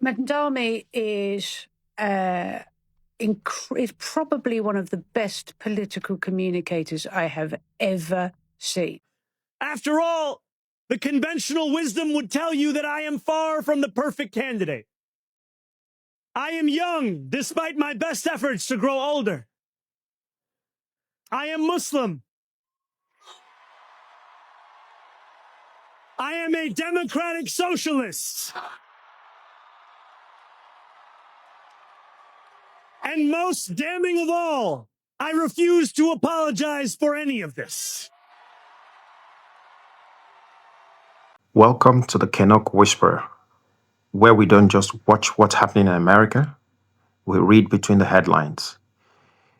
Mamdani is probably one of the best political communicators I have ever seen. After all, the conventional wisdom would tell you that I am far from the perfect candidate. I am young, despite my best efforts to grow older. I am Muslim. I am a democratic socialist. And most damning of all, I refuse to apologize for any of this. Welcome to the Canuck Whisperer, where we don't just watch what's happening in America, we read between the headlines.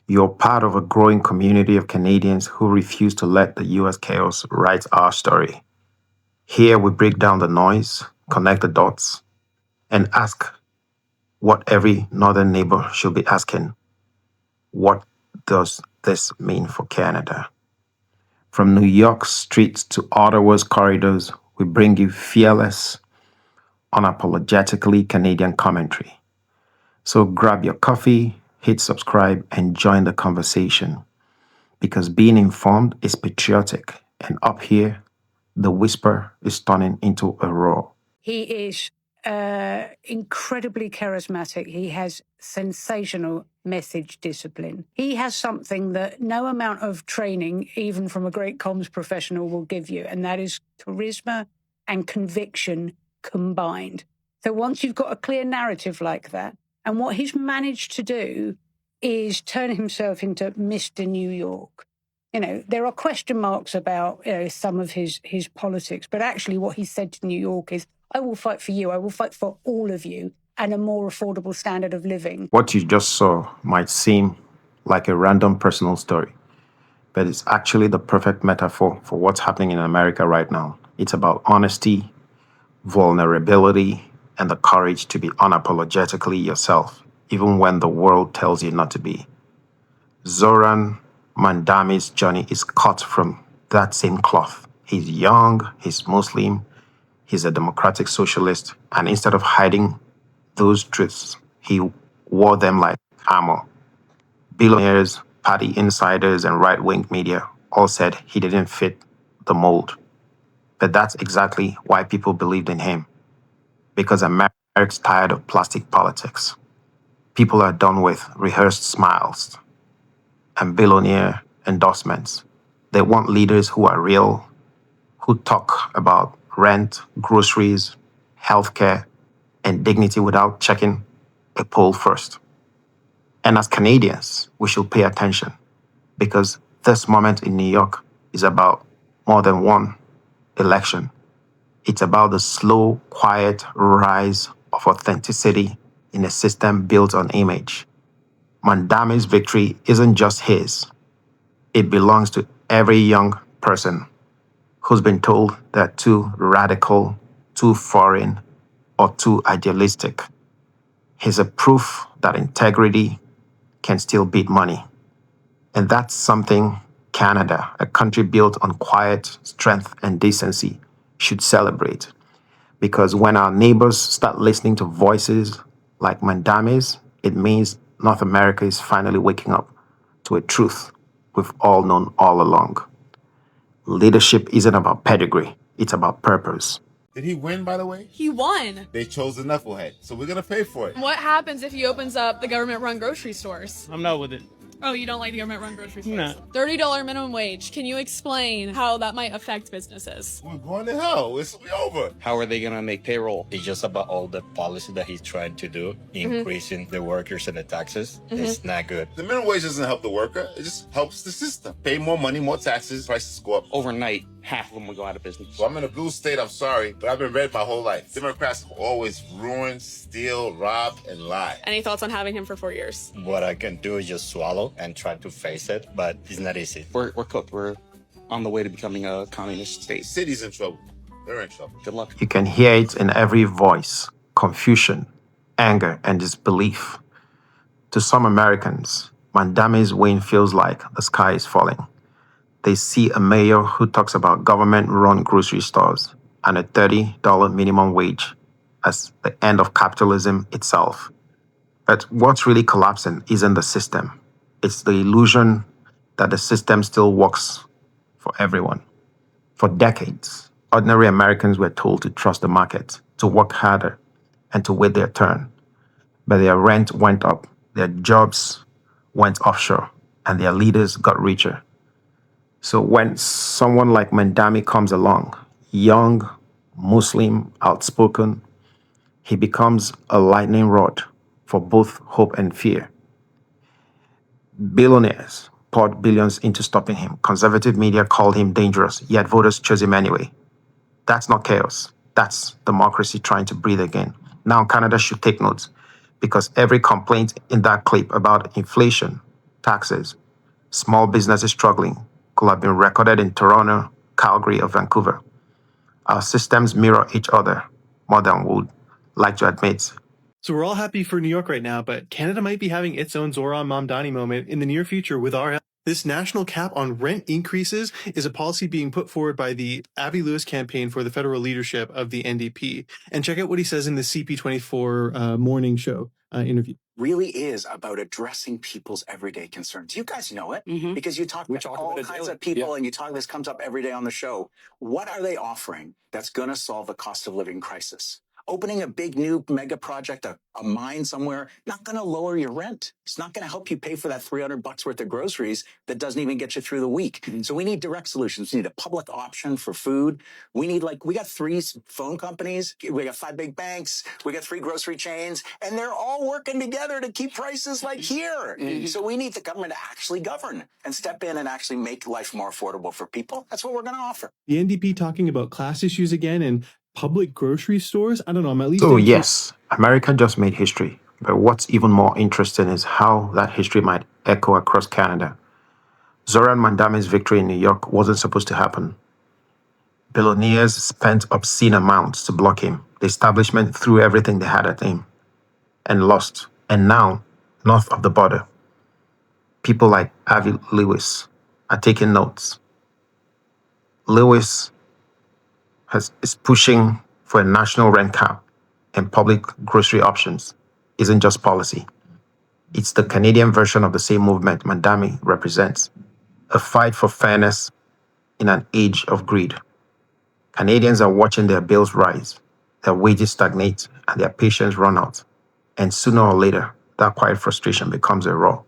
You're part of a growing community of Canadians who refuse to let the US chaos write our story. Here we break down the noise, connect the dots, and ask what every northern neighbor should be asking. What does this mean for Canada? From New York's streets to Ottawa's corridors, we bring you fearless, unapologetically Canadian commentary. So grab your coffee, hit subscribe, and join the conversation. Because being informed is patriotic, and up here, the whisper is turning into a roar. He is incredibly charismatic. He has sensational message discipline. He has something that no amount of training, even from a great comms professional, will give you, and that is charisma and conviction combined. So once you've got a clear narrative like that, and what he's managed to do is turn himself into Mr. New York. You know, there are question marks about some of his politics, but actually what he said to New York is, I will fight for you. I will fight for all of you and a more affordable standard of living. What you just saw might seem like a random personal story, but it's actually the perfect metaphor for what's happening in America right now. It's about honesty, vulnerability, and the courage to be unapologetically yourself, even when the world tells you not to be. Zohran Mamdani's journey is cut from that same cloth. He's young, he's Muslim, he's a democratic socialist, and instead of hiding those truths, he wore them like armor. Billionaires, party insiders, and right-wing media all said he didn't fit the mold. But that's exactly why people believed in him. Because America's tired of plastic politics. People are done with rehearsed smiles and billionaire endorsements. They want leaders who are real, who talk about rent, groceries, healthcare, and dignity without checking a poll first. And as Canadians, we should pay attention because this moment in New York is about more than one election. It's about the slow, quiet rise of authenticity in a system built on image. Mamdani's victory isn't just his. It belongs to every young person who's been told they're too radical, too foreign, or too idealistic. He's a proof that integrity can still beat money. And that's something Canada, a country built on quiet, strength, and decency, should celebrate. Because when our neighbors start listening to voices like Mamdani's, it means North America is finally waking up to a truth we've all known all along. Leadership isn't about pedigree, it's about purpose. Did he win, by the way? He won. They chose the knucklehead, so we're gonna pay for it. What happens if he opens up the government-run grocery stores? I'm not with it. Oh, you don't like the government-run grocery stores? No. $30 minimum wage. Can you explain how that might affect businesses? We're going to hell. It's over. How are they going to make payroll? It's just about all the policy that he's trying to do, increasing the workers and the taxes. It's not good. The minimum wage doesn't help the worker. It just helps the system. Pay more money, more taxes, prices go up. Overnight, half of them will go out of business. So I'm in a blue state, I'm sorry, but I've been red my whole life. Democrats always ruin, steal, rob, and lie. Any thoughts on having him for 4 years? What I can do is just swallow and try to face it, but it's not easy. We're cooked. We're on the way to becoming a communist state. The city's in trouble. They're in trouble. Good luck. You can hear it in every voice, confusion, anger, and disbelief. To some Americans, Mamdani's win feels like the sky is falling. They see a mayor who talks about government-run grocery stores and a $30 minimum wage, as the end of capitalism itself. But what's really collapsing isn't the system. It's the illusion that the system still works for everyone. For decades, ordinary Americans were told to trust the market, to work harder, and to wait their turn. But their rent went up, their jobs went offshore, and their leaders got richer. So when someone like Mamdani comes along, young, Muslim, outspoken, he becomes a lightning rod for both hope and fear. Billionaires poured billions into stopping him. Conservative media called him dangerous, yet voters chose him anyway. That's not chaos. That's democracy trying to breathe again. Now Canada should take notes because every complaint in that clip about inflation, taxes, small businesses struggling could have been recorded in Toronto, Calgary, or Vancouver. Our systems mirror each other more than we would like to admit. So we're all happy for New York right now, but Canada might be having its own Zohran Mamdani moment in the near future with our help. This national cap on rent increases is a policy being put forward by the Abby Lewis campaign for the federal leadership of the NDP. And check out what he says in the CP24 morning show interview. Really is about addressing people's everyday concerns. You guys know it because you talk to all kinds of people and you talk, this comes up every day on the show. What are they offering that's going to solve the cost of living crisis? Opening a big new mega project, a mine somewhere, not going to lower your rent. It's not going to help you pay for that $300 worth of groceries that doesn't even get you through the week. So we need direct solutions. We need a public option for food. We need, we got 3 phone companies. We got 5 big banks. We got 3 grocery chains, and they're all working together to keep prices here. So we need the government to actually govern and step in and actually make life more affordable for people. That's what we're going to offer. The NDP talking about class issues again and public grocery stores? I don't know, I'm at least... So yes, America just made history. But what's even more interesting is how that history might echo across Canada. Zohran Mamdani's victory in New York wasn't supposed to happen. Billionaires spent obscene amounts to block him. The establishment threw everything they had at him and lost. And now, north of the border, people like Abby Lewis are taking notes. Lewis is pushing for a national rent cap and public grocery options. Isn't just policy. It's the Canadian version of the same movement Mamdani represents, a fight for fairness in an age of greed. Canadians are watching their bills rise, their wages stagnate, and their patience run out. And sooner or later, that quiet frustration becomes a roar.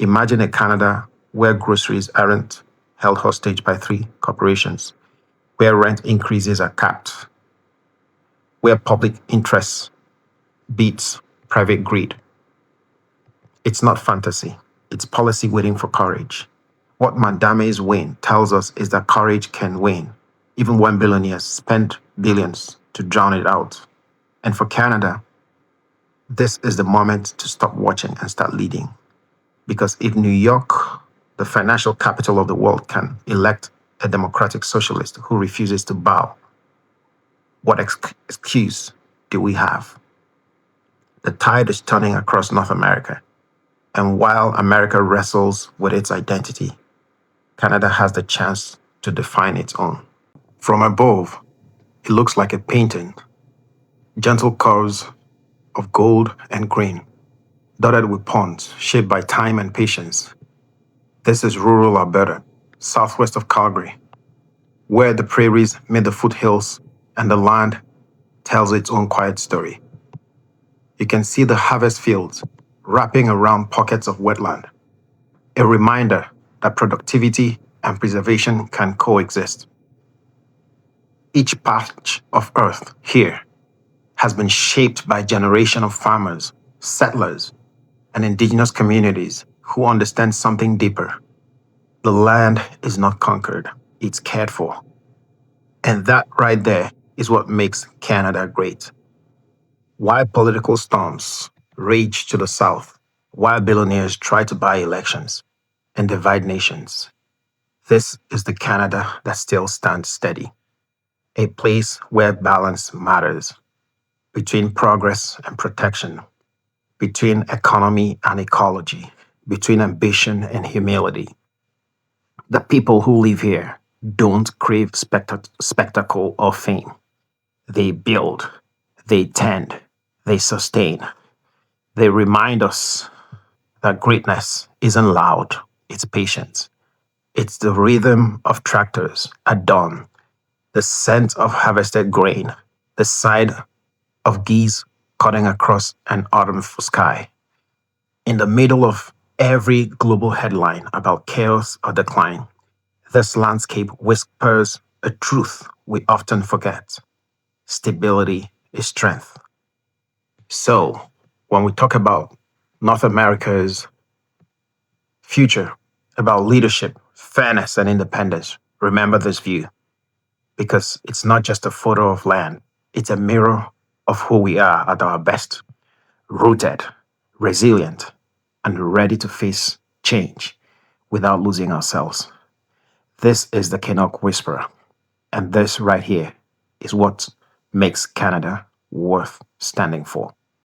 Imagine a Canada where groceries aren't held hostage by 3 corporations, where rent increases are capped, where public interest beats private greed. It's not fantasy. It's policy waiting for courage. What Mamdani's win tells us is that courage can win, even when billionaires spend billions to drown it out. And for Canada, this is the moment to stop watching and start leading. Because if New York, the financial capital of the world, can elect a democratic socialist who refuses to bow, what excuse do we have? The tide is turning across North America. And while America wrestles with its identity, Canada has the chance to define its own. From above, it looks like a painting. Gentle curves of gold and green, dotted with ponds shaped by time and patience. This is rural Alberta, southwest of Calgary, where the prairies meet the foothills and the land tells its own quiet story. You can see the harvest fields wrapping around pockets of wetland, a reminder that productivity and preservation can coexist. Each patch of earth here has been shaped by a generation of farmers, settlers, and indigenous communities who understand something deeper. The land is not conquered, it's cared for. And that right there is what makes Canada great. While political storms rage to the south, while billionaires try to buy elections and divide nations, this is the Canada that still stands steady. A place where balance matters, between progress and protection, between economy and ecology, between ambition and humility. The people who live here don't crave spectacle or fame. They build, They tend, they sustain, they remind us that greatness isn't loud, it's patient. It's the rhythm of tractors at dawn, the scent of harvested grain, the sight of geese cutting across an autumn sky. In the middle of every global headline about chaos or decline, this landscape whispers a truth we often forget. Stability is strength. So, when we talk about North America's future, about leadership, fairness, and independence, remember this view because it's not just a photo of land, it's a mirror of who we are at our best, rooted, resilient, and ready to face change without losing ourselves. This is the Canuck Whisperer, and this right here is what makes Canada worth standing for.